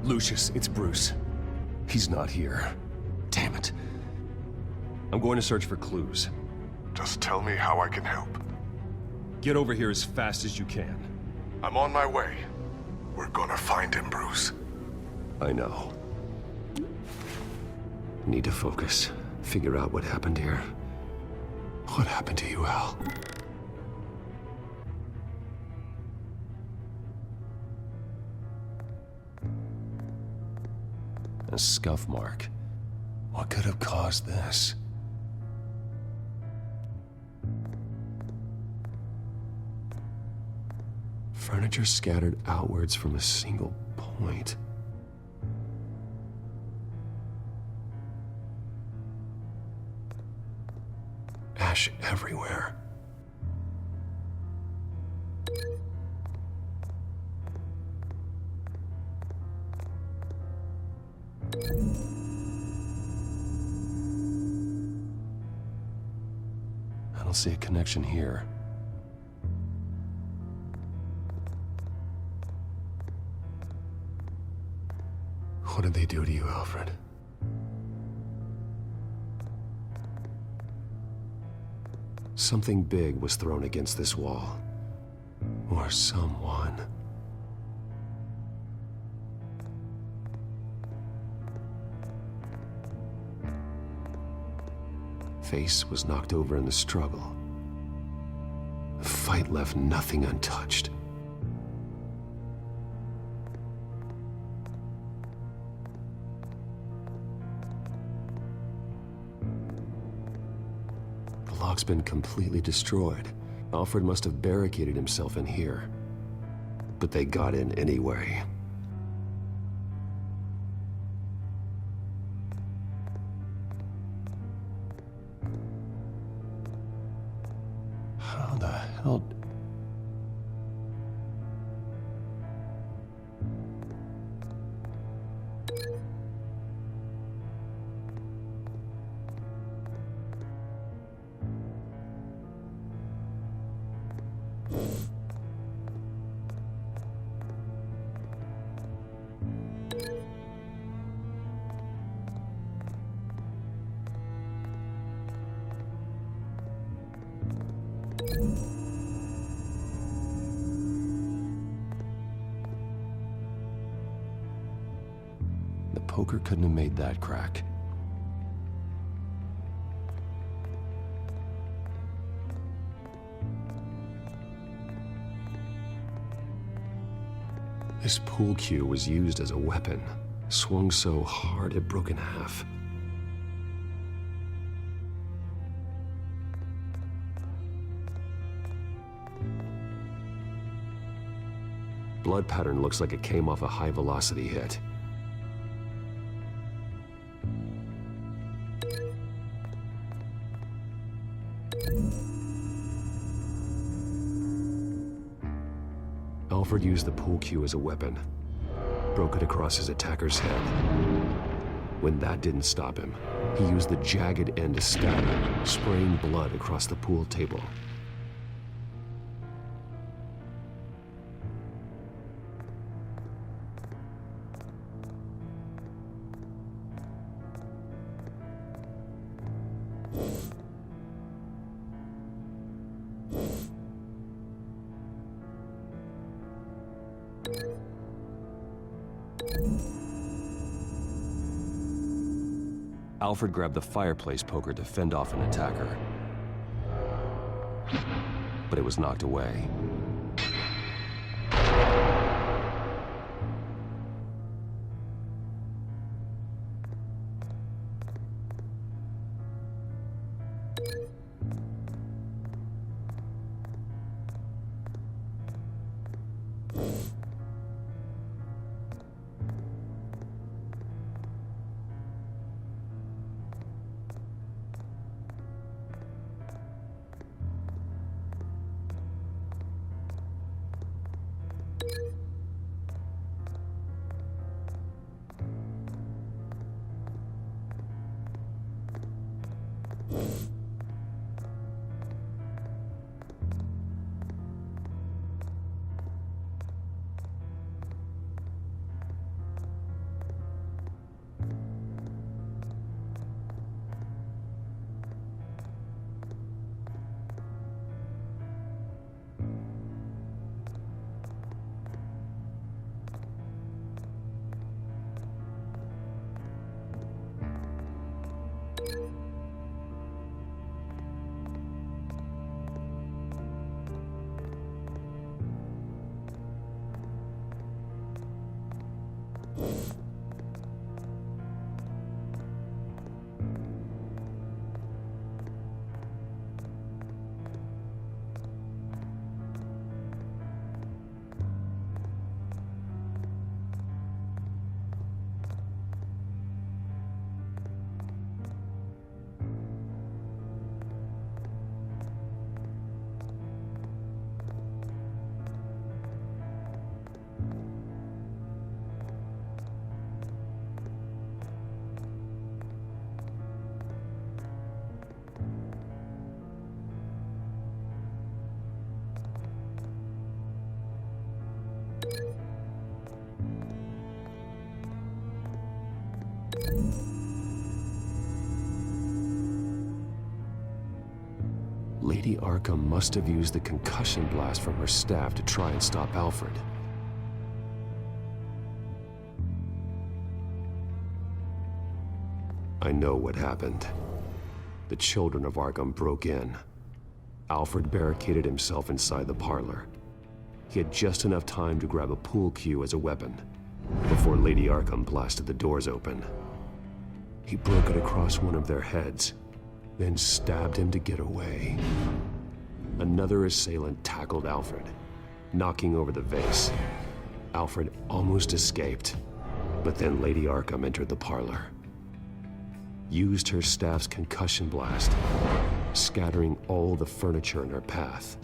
Lucius, it's Bruce. He's not here. Damn it. I'm going to search for clues. Just tell me how I can help. Get over here as fast as you can. I'm on my way. We're gonna find him, Bruce. I know. Need to focus. Figure out what happened here. What happened to you, Al? A scuff mark. What could have caused this? Furniture scattered outwards from a single point. Ash everywhere. I don't see a connection here. What did they do to you, Alfred? Something big was thrown against this wall. Or someone. Face was knocked over in the struggle. The fight left nothing untouched. The lock's been completely destroyed. Alfred must have barricaded himself in here. But they got in anyway. How the hell... The poker couldn't have made that crack. This pool cue was used as a weapon, swung so hard it broke in half. Blood pattern looks like it came off a high-velocity hit. Alfred used the pool cue as a weapon. Broke it across his attacker's head. When that didn't stop him, he used the jagged end to stab him, spraying blood across the pool table. Alfred grabbed the fireplace poker to fend off an attacker. But it was knocked away. Lady Arkham must have used the concussion blast from her staff to try and stop Alfred. I know what happened. The children of Arkham broke in. Alfred barricaded himself inside the parlor. He had just enough time to grab a pool cue as a weapon before Lady Arkham blasted the doors open. He broke it across one of their heads, then stabbed him to get away. Another assailant tackled Alfred, knocking over the vase. Alfred almost escaped, but then Lady Arkham entered the parlor, used her staff's concussion blast, scattering all the furniture in her path,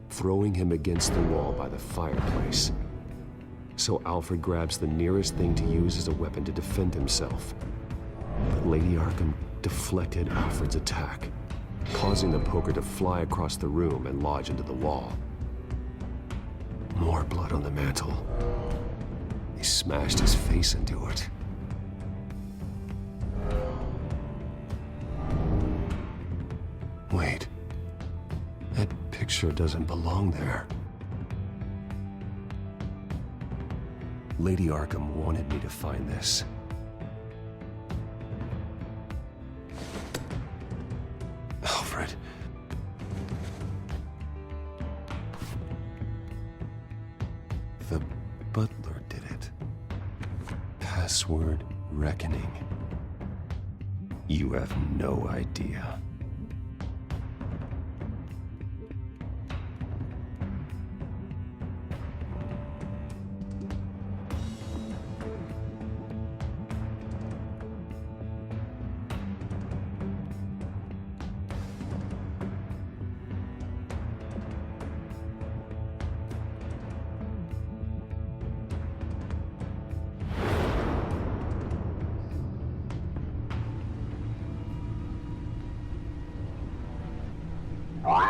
throwing him against the wall by the fireplace. So Alfred grabs the nearest thing to use as a weapon to defend himself. But Lady Arkham deflected Alfred's attack, causing the poker to fly across the room and lodge into the wall. More blood on the mantel. He smashed his face into it. Wait. That picture doesn't belong there. Lady Arkham wanted me to find this. Alfred. The butler did it. Password reckoning. You have no idea.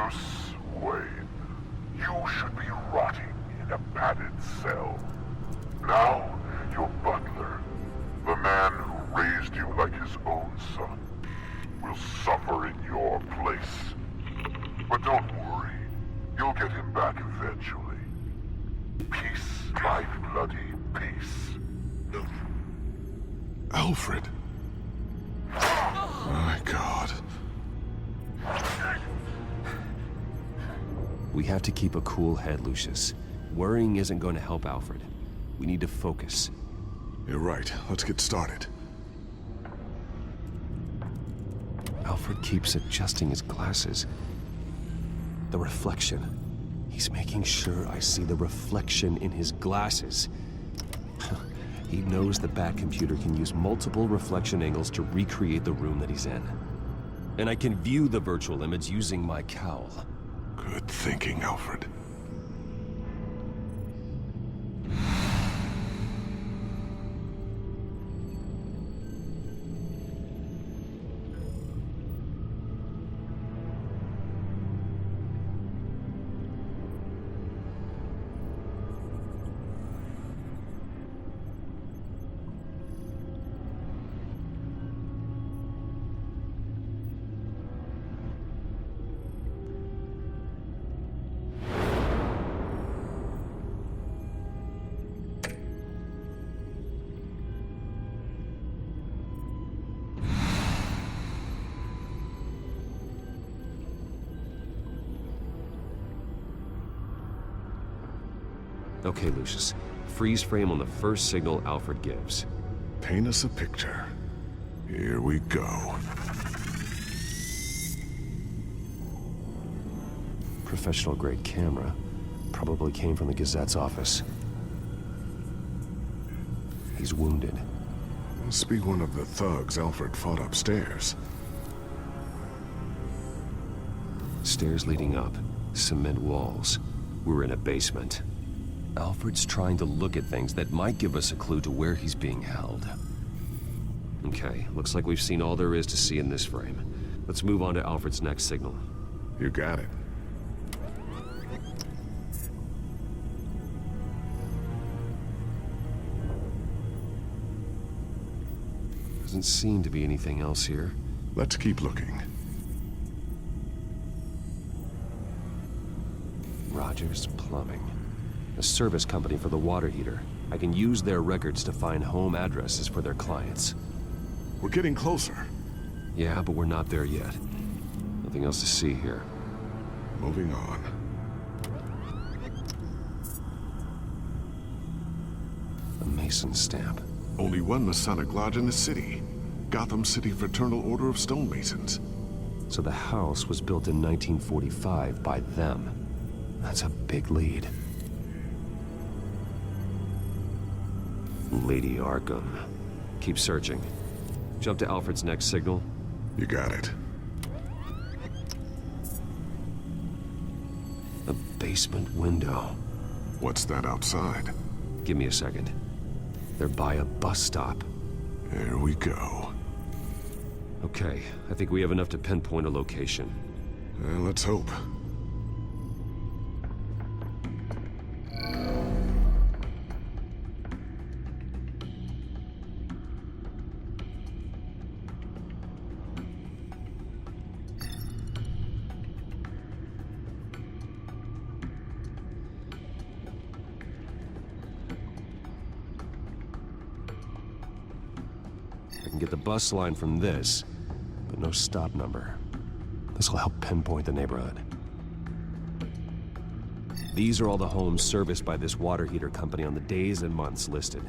Bruce Wayne, you should be rotting in a padded cell. Now, your butler, the man who raised you like his own son, will suffer in your place. But don't worry, you'll get him back eventually. Peace, my bloody peace. Alfred. My God. We have to keep a cool head, Lucius. Worrying isn't going to help Alfred. We need to focus. You're right. Let's get started. Alfred keeps adjusting his glasses. The reflection. He's making sure I see the reflection in his glasses. He knows the Batcomputer can use multiple reflection angles to recreate the room that he's in. And I can view the virtual image using my cowl. Good thinking, Alfred. Okay, Lucius. freeze frame on the first signal Alfred gives. Paint us a picture. Here we go. Professional-grade camera. Probably came from the Gazette's office. He's wounded. Must be one of the thugs Alfred fought upstairs. Stairs leading up. Cement walls. We're in a basement. Alfred's trying to look at things that might give us a clue to where he's being held. Okay, looks like we've seen all there is to see in this frame. Let's move on to Alfred's next signal. You got it. Doesn't seem to be anything else here. Let's keep looking. Rogers Plumbing. A service company for the water heater. I can use their records to find home addresses for their clients. We're getting closer. Yeah, but we're not there yet. Nothing else to see here. Moving on. A Mason stamp. Only one Masonic lodge in the city. Gotham City Fraternal Order of Stonemasons. So the house was built in 1945 by them. That's a big lead. Lady Arkham. Keep searching. Jump to Alfred's next signal. You got it. A basement window. What's that outside? Give me a second. They're by a bus stop. There we go. Okay, I think we have enough to pinpoint a location. Let's hope. I can get the bus line from this, but no stop number. This will help pinpoint the neighborhood. These are all the homes serviced by this water heater company on the days and months listed.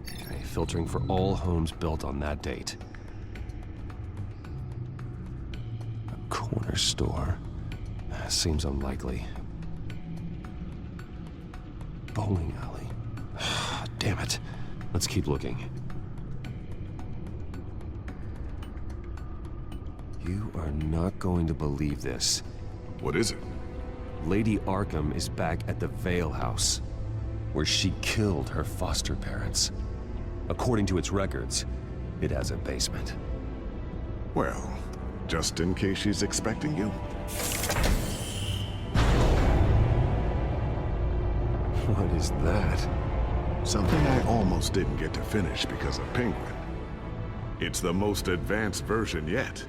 Okay, filtering for all homes built on that date. A corner store. Seems unlikely. Bowling alley. Damn it. Let's keep looking. You are not going to believe this. What is it? Lady Arkham is back at the Vale House, where she killed her foster parents. According to its records, it has a basement. Well, just in case she's expecting you. What is that? Something I almost didn't get to finish because of Penguin. It's the most advanced version yet.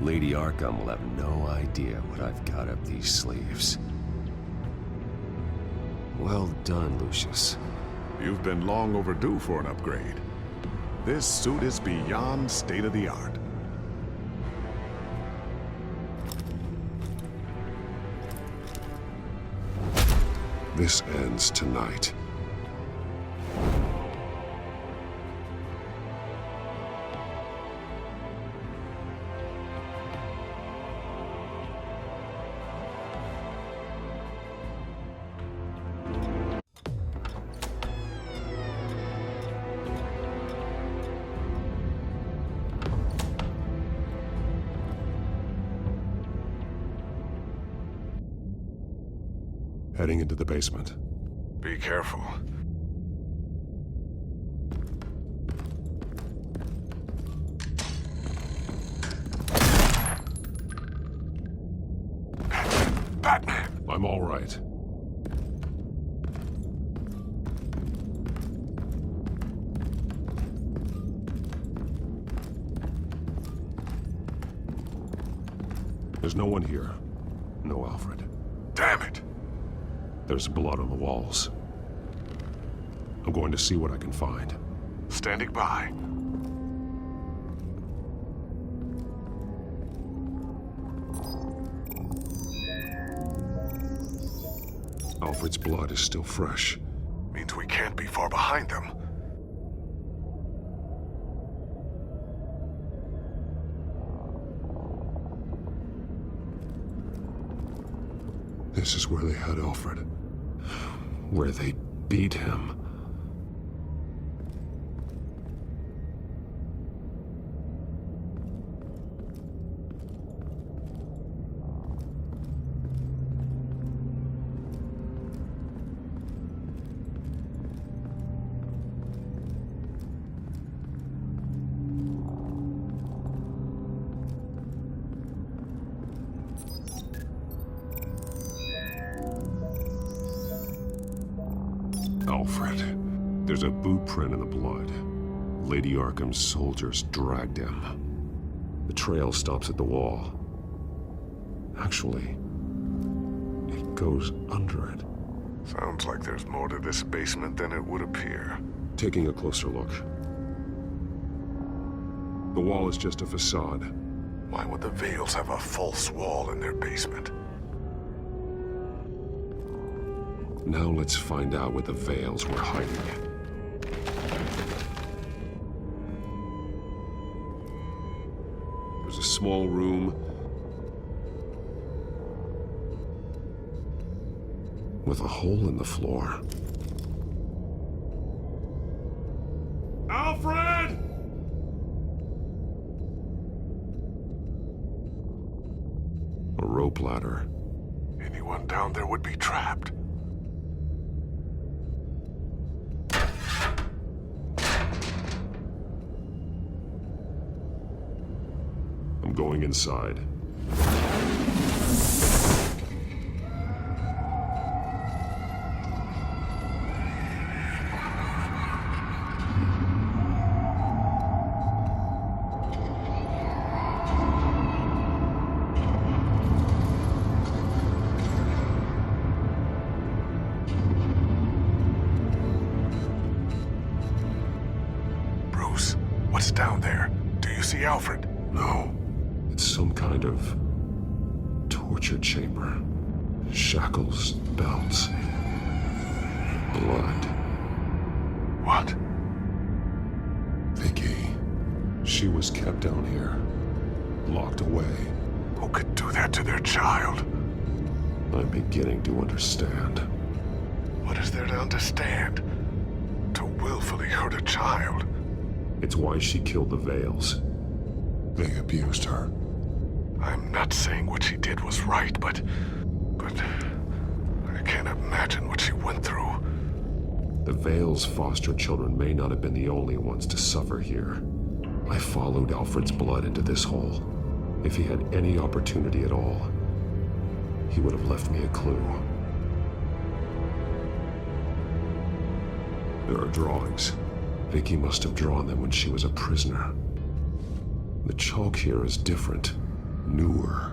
Lady Arkham will have no idea what I've got up these sleeves. Well done, Lucius. You've been long overdue for an upgrade. This suit is beyond state-of-the-art. This ends tonight. Heading into the basement. Be careful. Batman! I'm all right. There's no one here. No Alfred. Damn it! There's blood on the walls. I'm going to see what I can find. Standing by. Alfred's blood is still fresh. Means we can't be far behind them. This is where they had Alfred. Where they beat him. Alfred. There's a boot print in the blood. Lady Arkham's soldiers dragged him. The trail stops at the wall. Actually, it goes under it. Sounds like there's more to this basement than it would appear. Taking a closer look. The wall is just a facade. Why would the Vales have a false wall in their basement? Now let's find out what the Vales were hiding. There's a small room with a hole in the floor. Alfred! A rope ladder. Anyone down there would be trapped. I'm going inside. Bruce, what's down there? Do you see Alfred? No. It's some kind of torture chamber. Shackles, belts, blood. What? Vicky. She was kept down here, locked away. Who could do that to their child? I'm beginning to understand. What is there to understand? To willfully hurt a child? It's why she killed the Vales. They abused her. I'm not saying what she did was right, but I can't imagine what she went through. The Vales' foster children may not have been the only ones to suffer here. I followed Alfred's blood into this hole. If he had any opportunity at all, he would have left me a clue. There are drawings. Vicky must have drawn them when she was a prisoner. The chalk here is different, newer.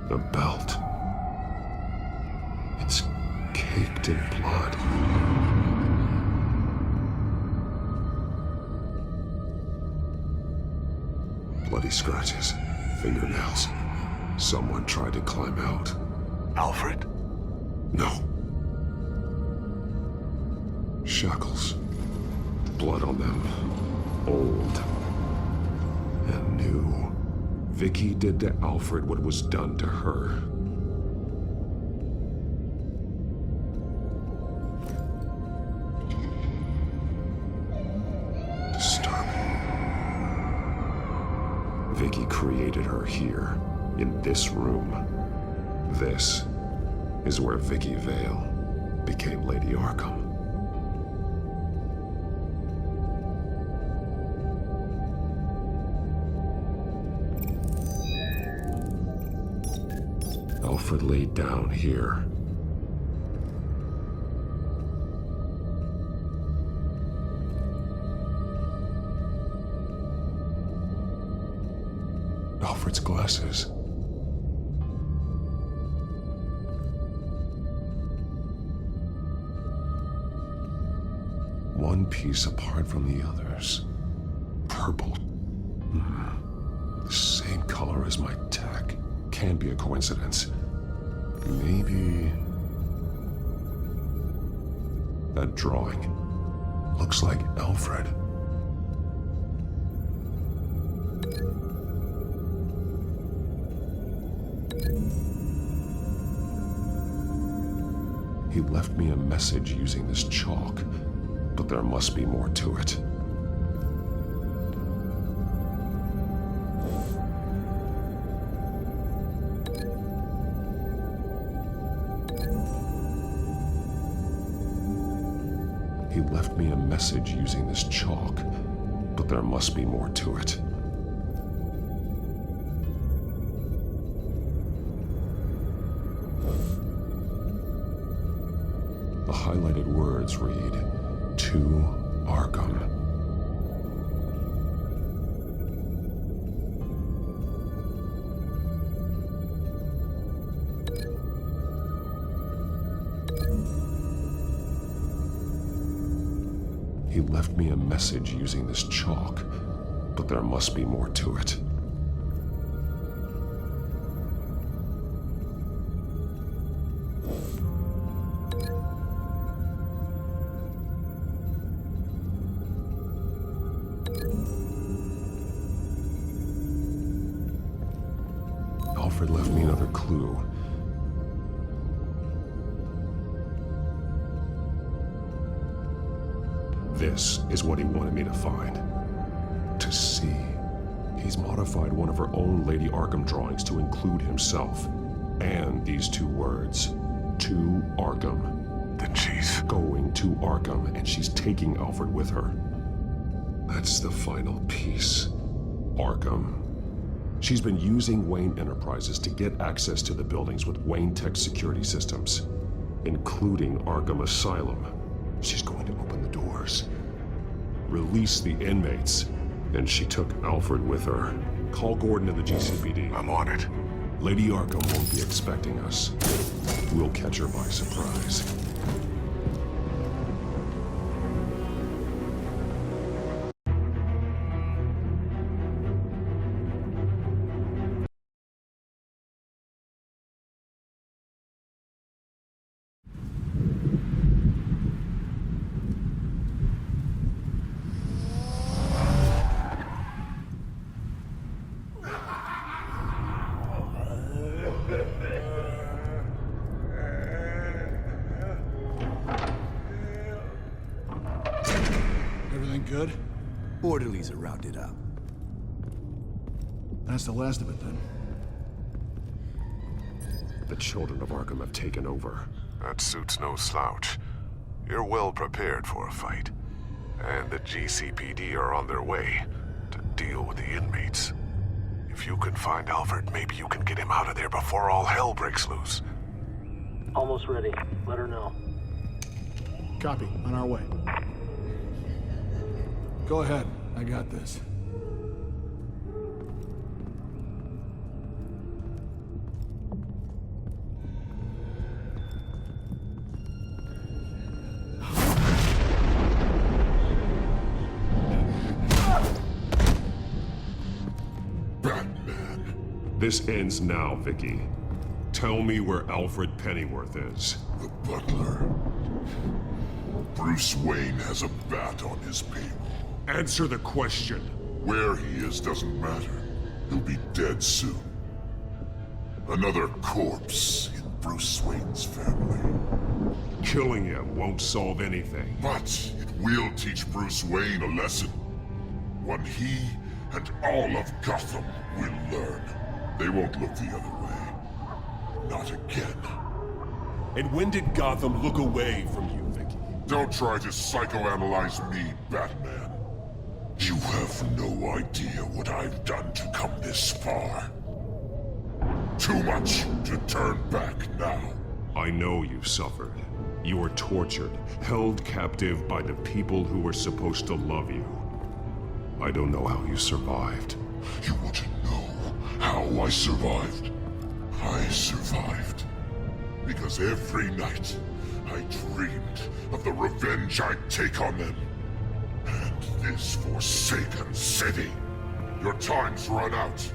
A belt. It's caked in blood. Bloody scratches, fingernails. Someone tried to climb out. Alfred? No. Shackles. Blood on them. Old. And new. Vicky did to Alfred what was done to her. Disturbing. Vicky created her here, in this room. This is where Vicky Vale became Lady Arkham. Alfred laid down here. Alfred's glasses. One piece apart from the others. Purple. color as my tech. Can't be a coincidence. Maybe... that drawing. Looks like Alfred. He left me a message using this chalk, but there must be more to it. He left me a message using this chalk, but there must be more to it. The highlighted words read, "To Arkham." He left me a message using this chalk, but there must be more to it. Alfred left me another clue. This is what he wanted me to find. To see. He's modified one of her own Lady Arkham drawings to include himself. And these two words. To Arkham. Then she's... going to Arkham, and she's taking Alfred with her. That's the final piece. Arkham. She's been using Wayne Enterprises to get access to the buildings with Wayne Tech security systems, including Arkham Asylum. She's going to open the doors, release the inmates, and she took Alfred with her. Call Gordon and the GCPD. I'm on it. Lady Arkham won't be expecting us. We'll catch her by surprise. Everything good? Orderlies are rounded up. That's the last of it, then. The children of Arkham have taken over. That suit's no slouch. You're well prepared for a fight. And the GCPD are on their way to deal with the inmates. If you can find Alfred, maybe you can get him out of there before all hell breaks loose. Almost ready. Let her know. Copy. On our way. Go ahead. I got this. Batman. This ends now, Vicky. Tell me where Alfred Pennyworth is. The butler. Bruce Wayne has a bat on his payroll. Answer the question. Where he is doesn't matter. He'll be dead soon. Another corpse in Bruce Wayne's family. Killing him won't solve anything. But it will teach Bruce Wayne a lesson. One he and all of Gotham will learn. They won't look the other way. Not again. And when did Gotham look away from you, Vicky? Don't try to psychoanalyze me, Batman. You have no idea what I've done to come this far. Too much to turn back now. I know you suffered. You were tortured, held captive by the people who were supposed to love you. I don't know how you survived. You want to know how I survived? I survived because every night I dreamed of the revenge I'd take on them. And this forsaken city. Your time's run out.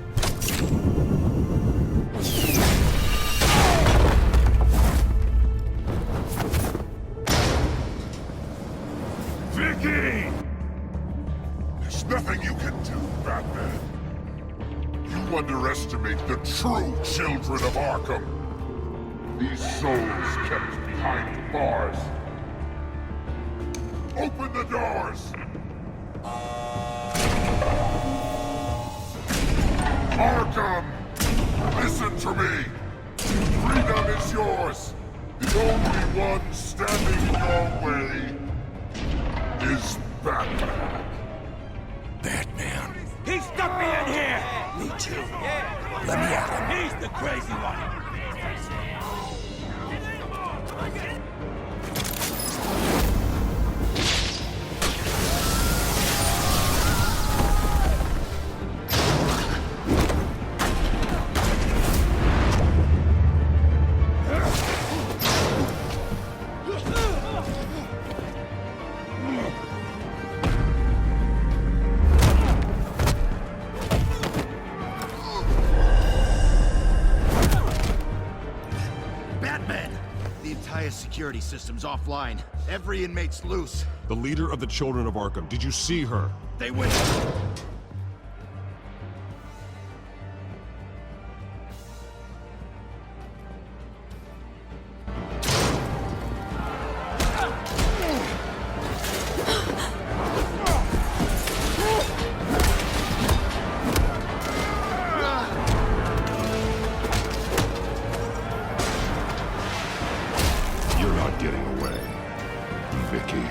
Vicky! There's nothing you can do, Batman. You underestimate the true children of Arkham. These souls kept behind bars. Open the doors! Arkham! Listen to me! Freedom is yours! The only one standing in your way is Batman. Batman. He stuck me in here! Me too. Let me at him. He's the crazy one! Security system's offline. Every inmate's loose. The leader of the Children of Arkham, did you see her? They went... Getting away, Vicky.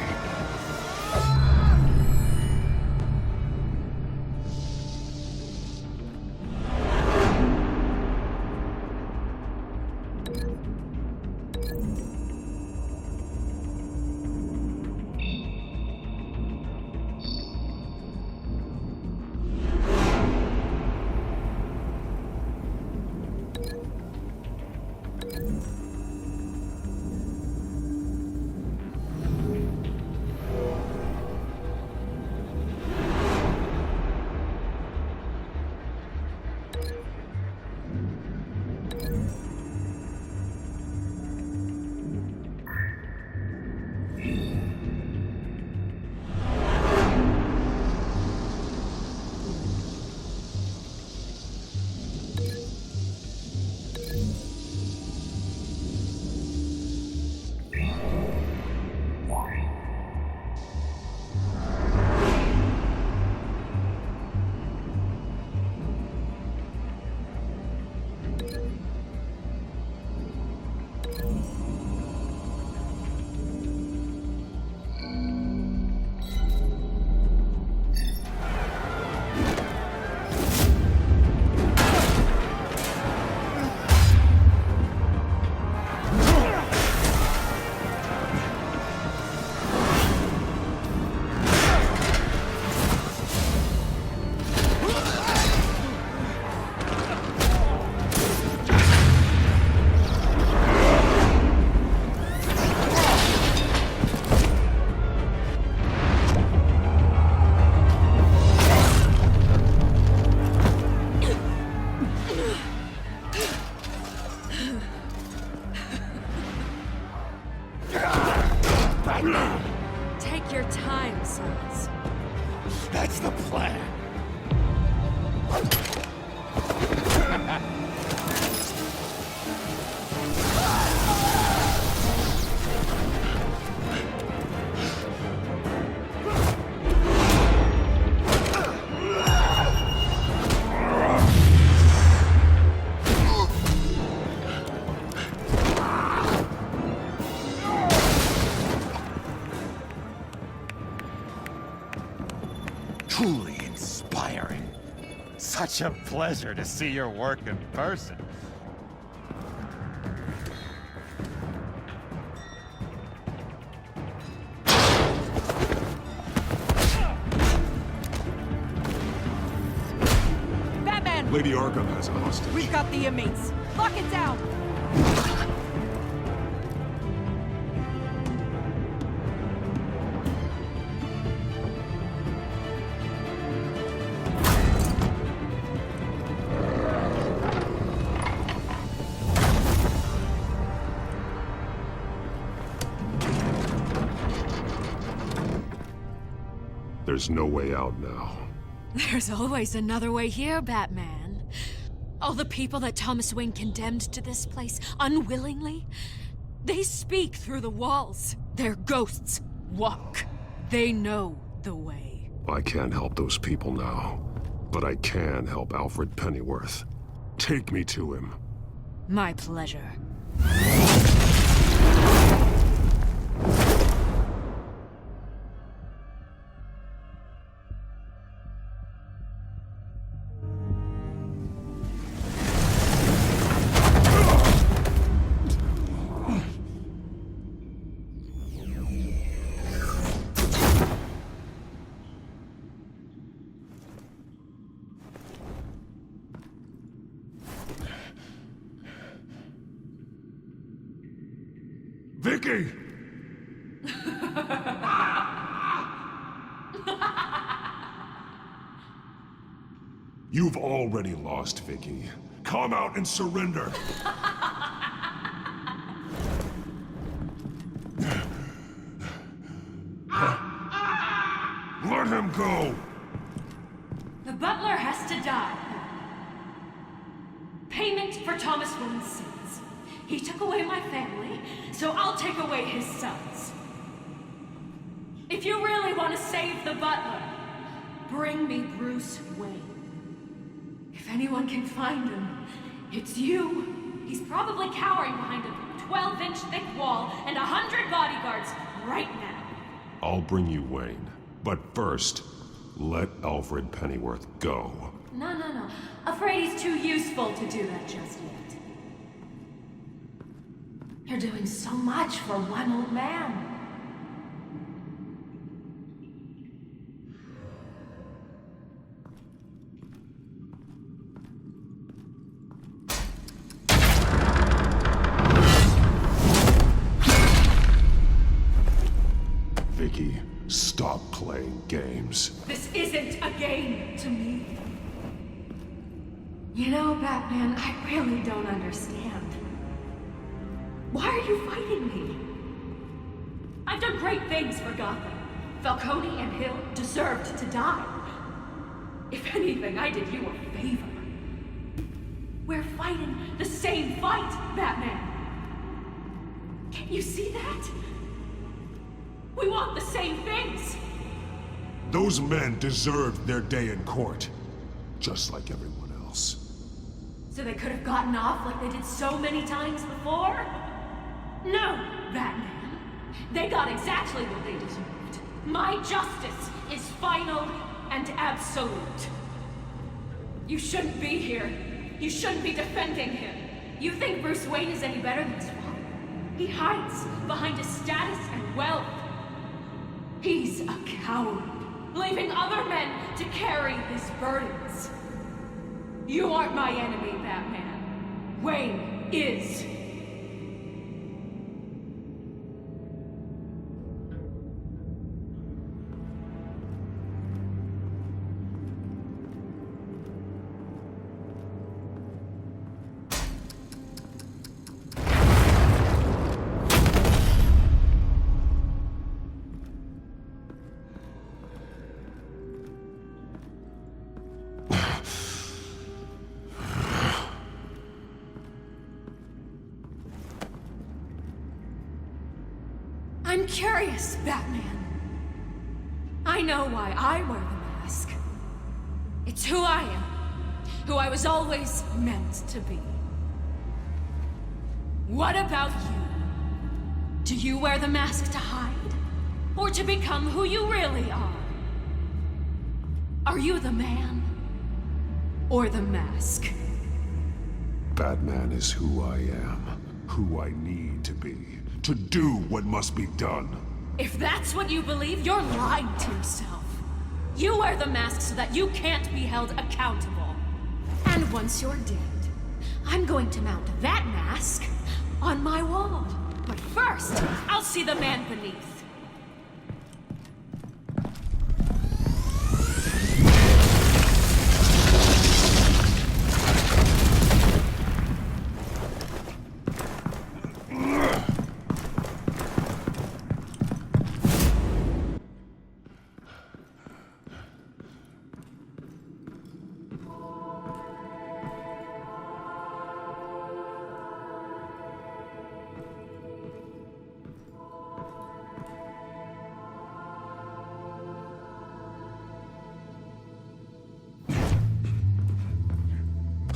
Take your time, sons. That's the plan. Truly inspiring. Such a pleasure to see your work in person. Batman! Lady Arkham has a hostage. We've got the inmates. Lock it down! There's no way out now. There's always another way here, Batman. All the people that Thomas Wayne condemned to this place unwillingly, they speak through the walls. Their ghosts walk. They know the way. I can't help those people now, but I can help Alfred Pennyworth. Take me to him. My pleasure. Vicky! You've already lost, Vicky. Come out and surrender! Let him go! The butler has to die. Payment for Thomas Wayne's sins. He took away my family, so I'll take away his sons. If you really want to save the butler, bring me Bruce Wayne. If anyone can find him, it's you. He's probably cowering behind a 12-inch thick wall and 100 bodyguards right now. I'll bring you Wayne. But first, let Alfred Pennyworth go. No. Afraid he's too useful to do that just yet. You're doing so much for one old man. Vicky, stop playing games. This isn't a game to me. You know, Batman, I really don't understand. Why are you fighting me? I've done great things for Gotham. Falcone and Hill deserved to die. If anything, I did you a favor. We're fighting the same fight, Batman. Can't you see that? We want the same things. Those men deserved their day in court, just like everyone else. So they could have gotten off like they did so many times before? No, Batman. They got exactly what they deserved. My justice is final and absolute. You shouldn't be here. You shouldn't be defending him. You think Bruce Wayne is any better than his father? He hides behind his status and wealth. He's a coward, leaving other men to carry his burdens. You aren't my enemy, Batman. Wayne is. I'm curious, Batman. I know why I wear the mask. It's who I am. Who I was always meant to be. What about you? Do you wear the mask to hide? Or to become who you really are? Are you the man? Or the mask? Batman is who I am, who I need to be, to do what must be done. If that's what you believe, you're lying to yourself. You wear the mask so that you can't be held accountable. And once you're dead, I'm going to mount that mask on my wall. But first, I'll see the man beneath.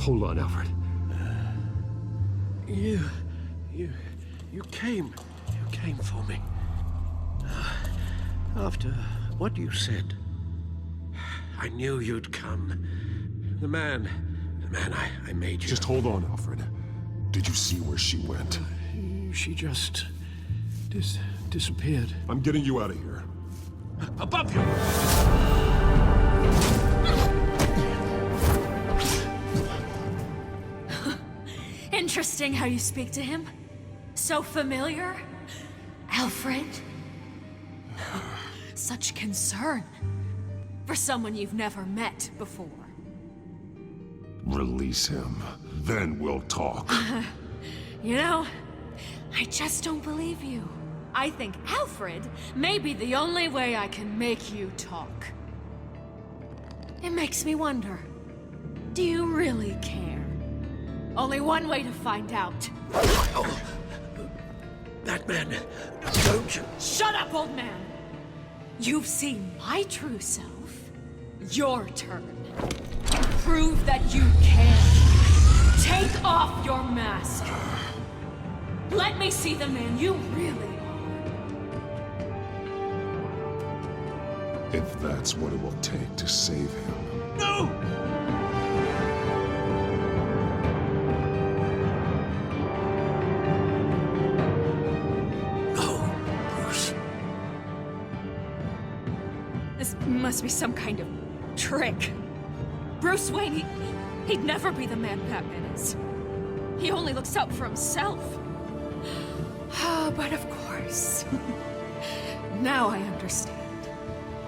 Hold on, Alfred. You came for me. After what you said, I knew you'd come. The man I made you. Just hold on, Alfred. Did you see where she went? She just disappeared. I'm getting you out of here. Above you! Interesting how you speak to him. So familiar. Alfred. Such concern. For someone you've never met before. Release him. Then we'll talk. You know, I just don't believe you. I think Alfred may be the only way I can make you talk. It makes me wonder, do you really care? Only one way to find out. Batman, don't you... Shut up, old man! You've seen my true self. Your turn. Prove that you can. Take off your mask. Let me see the man you really are. If that's what it will take to save him. No! No, Bruce. This must be some kind of trick. Bruce Wayne, he'd never be the man Batman is. He only looks out for himself. But of course. Now I understand.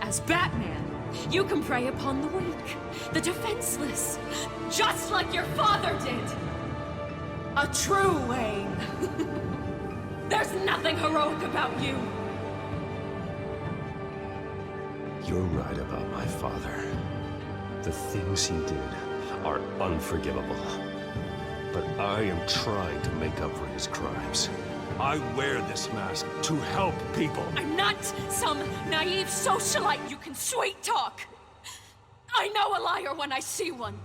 As Batman, you can prey upon the weak, the defenseless, just like your father did. A true Wayne. There's nothing heroic about you. You're right about my father. The things he did are unforgivable. But I am trying to make up for his crimes. I wear this mask to help people. I'm not some naive socialite you can sweet talk. I know a liar when I see one.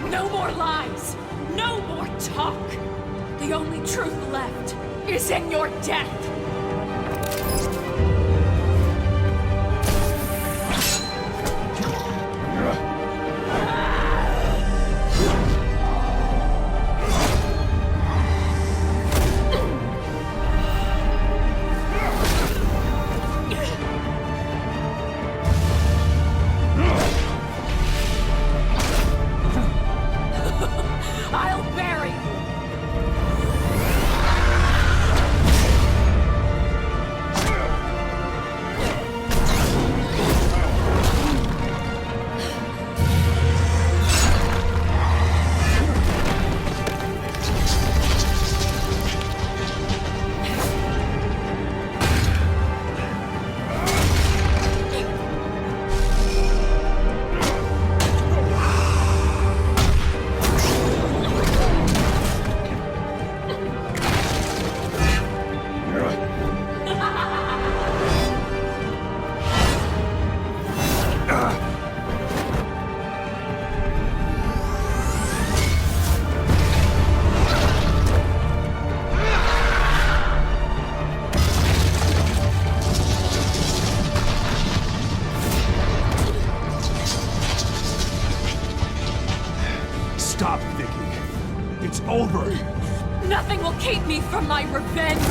No more lies! No more talk! The only truth left is in your death! I'll bury you! Stop, Vicky. It's over. Nothing will keep me from my revenge!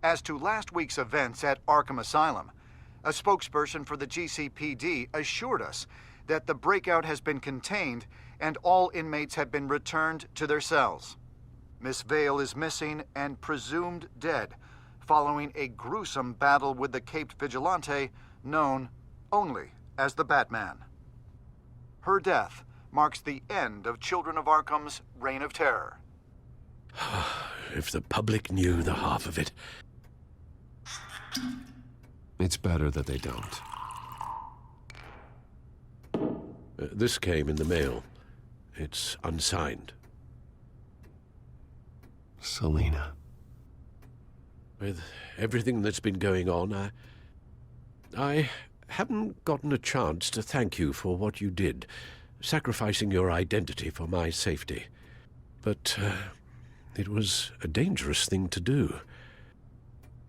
As to last week's events at Arkham Asylum, a spokesperson for the GCPD assured us that the breakout has been contained and all inmates have been returned to their cells. Miss Vale is missing and presumed dead, following a gruesome battle with the caped vigilante known only as the Batman. Her death marks the end of Children of Arkham's reign of terror. If the public knew the half of it. It's better that they don't. This came in the mail. It's unsigned. Selina. With everything that's been going on, I haven't gotten a chance to thank you for what you did, sacrificing your identity for my safety. But it was a dangerous thing to do.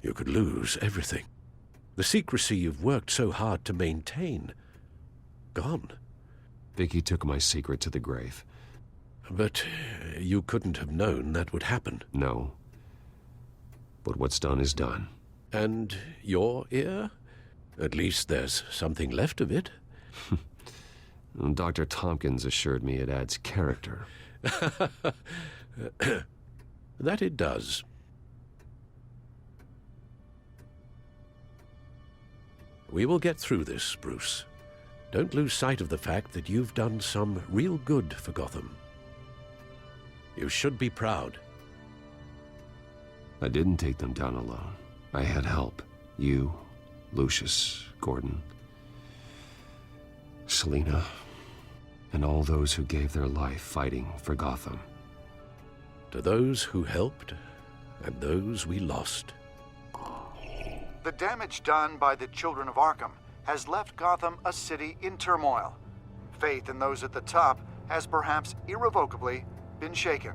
You could lose everything. The secrecy you've worked so hard to maintain. Gone. Vicky took my secret to the grave. But you couldn't have known that would happen. No. But what's done is done. And your ear? At least there's something left of it. Dr. Tompkins assured me it adds character. That it does. We will get through this, Bruce. Don't lose sight of the fact that you've done some real good for Gotham. You should be proud. I didn't take them down alone. I had help. You, Lucius, Gordon, Selina, and all those who gave their life fighting for Gotham. To those who helped, and those we lost. The damage done by the Children of Arkham has left Gotham a city in turmoil. Faith in those at the top has perhaps irrevocably been shaken.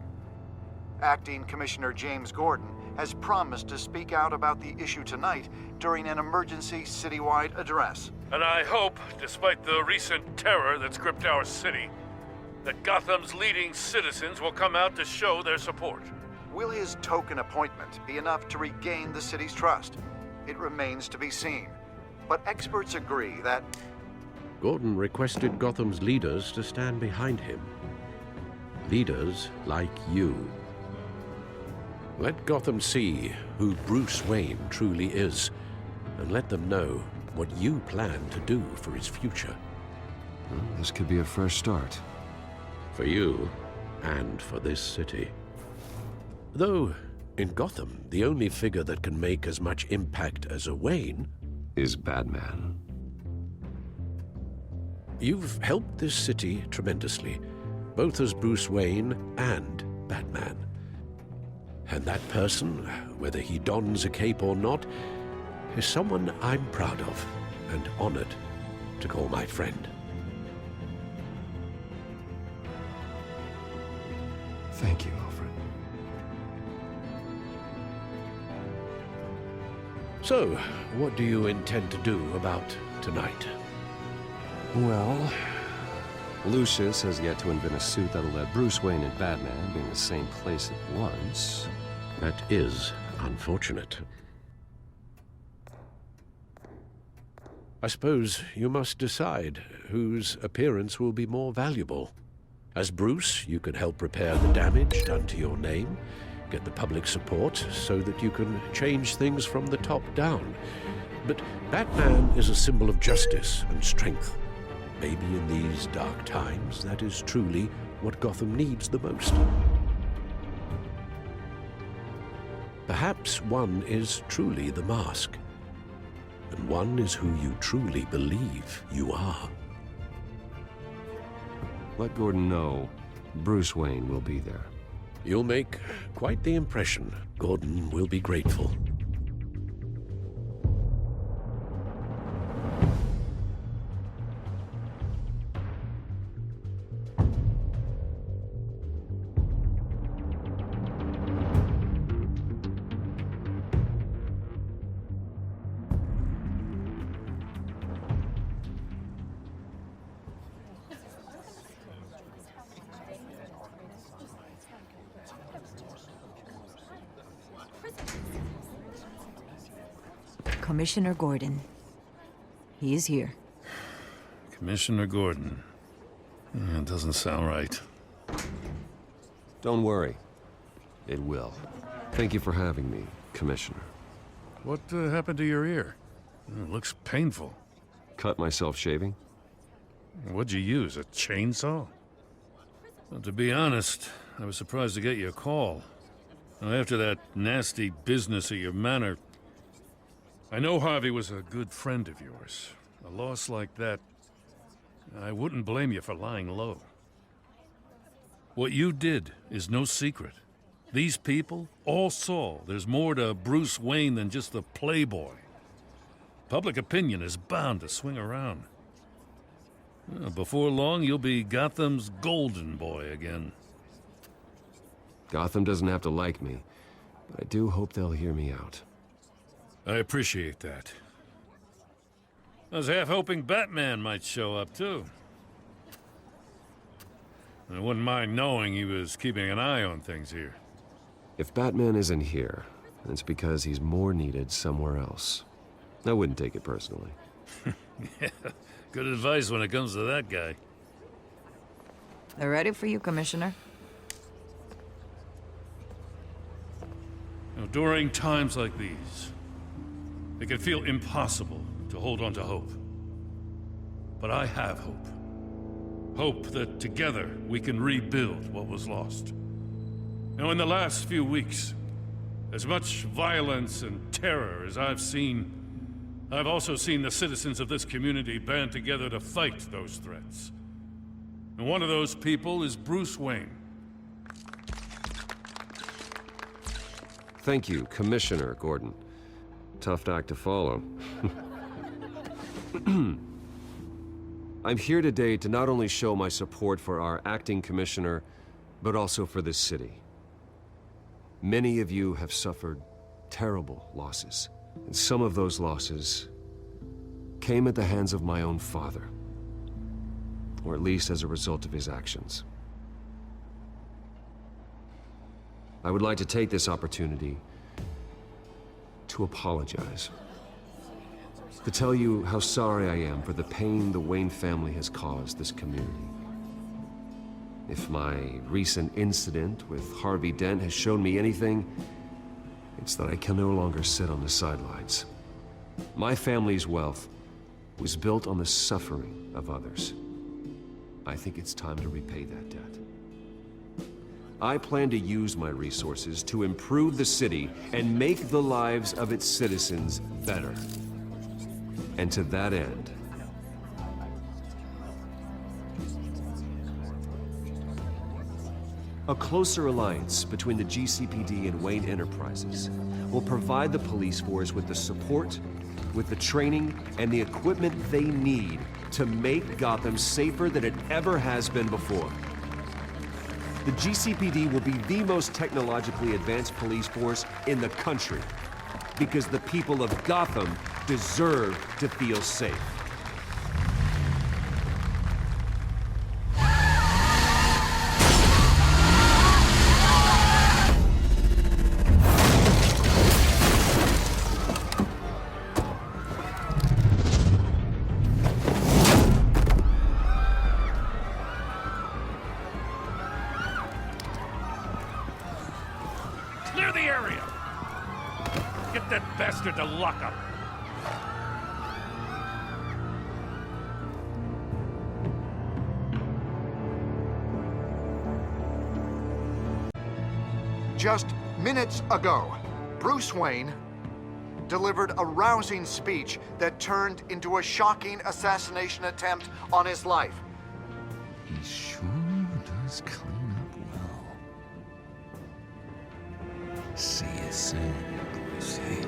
Acting Commissioner James Gordon has promised to speak out about the issue tonight during an emergency citywide address. And I hope, despite the recent terror that's gripped our city, that Gotham's leading citizens will come out to show their support. Will his token appointment be enough to regain the city's trust? It remains to be seen. But experts agree that Gordon requested Gotham's leaders to stand behind him. Leaders like you. Let Gotham see who Bruce Wayne truly is, and let them know what you plan to do for his future. Well, this could be a fresh start. For you, and for this city. Though, in Gotham, the only figure that can make as much impact as a Wayne is Batman. You've helped this city tremendously, both as Bruce Wayne and Batman. And that person, whether he dons a cape or not, is someone I'm proud of and honored to call my friend. Thank you, Alfred. So, what do you intend to do about tonight? Well, Lucius has yet to invent a suit that'll let Bruce Wayne and Batman be in the same place at once. That is unfortunate. I suppose you must decide whose appearance will be more valuable. As Bruce, you can help repair the damage done to your name, get the public support so that you can change things from the top down. But Batman is a symbol of justice and strength. Maybe in these dark times, that is truly what Gotham needs the most. Perhaps one is truly the mask, and one is who you truly believe you are. Let Gordon know Bruce Wayne will be there. You'll make quite the impression. Gordon will be grateful. Commissioner Gordon. He is here. Commissioner Gordon. It doesn't sound right. Don't worry. It will. Thank you for having me, Commissioner. What happened to your ear? It looks painful. Cut myself shaving? What'd you use, a chainsaw? Well, to be honest, I was surprised to get your call. After that nasty business at your manor, I know Harvey was a good friend of yours. A loss like that, I wouldn't blame you for lying low. What you did is no secret. These people all saw there's more to Bruce Wayne than just the playboy. Public opinion is bound to swing around. Before long, you'll be Gotham's golden boy again. Gotham doesn't have to like me, but I do hope they'll hear me out. I appreciate that. I was half hoping Batman might show up, too. I wouldn't mind knowing he was keeping an eye on things here. If Batman isn't here, it's because he's more needed somewhere else. I wouldn't take it personally. Yeah, good advice when it comes to that guy. They're ready for you, Commissioner. During times like these, it can feel impossible to hold on to hope. But I have hope. Hope that together we can rebuild what was lost. Now, in the last few weeks, as much violence and terror as I've seen, I've also seen the citizens of this community band together to fight those threats. And one of those people is Bruce Wayne. Thank you, Commissioner Gordon. Tough act to follow. I'm here today to not only show my support for our acting commissioner, but also for this city. Many of you have suffered terrible losses, and some of those losses came at the hands of my own father, or at least as a result of his actions. I would like to take this opportunity to apologize. To tell you how sorry I am for the pain the Wayne family has caused this community. If my recent incident with Harvey Dent has shown me anything, it's that I can no longer sit on the sidelines. My family's wealth was built on the suffering of others. I think it's time to repay that debt. I plan to use my resources to improve the city and make the lives of its citizens better. And to that end, a closer alliance between the GCPD and Wayne Enterprises will provide the police force with the support, with the training, and the equipment they need to make Gotham safer than it ever has been before. The GCPD will be the most technologically advanced police force in the country, because the people of Gotham deserve to feel safe. Clear the area! Get that bastard to lock up! Just minutes ago, Bruce Wayne delivered a rousing speech that turned into a shocking assassination attempt on his life. He sure does clean up well. See you soon, Brucey.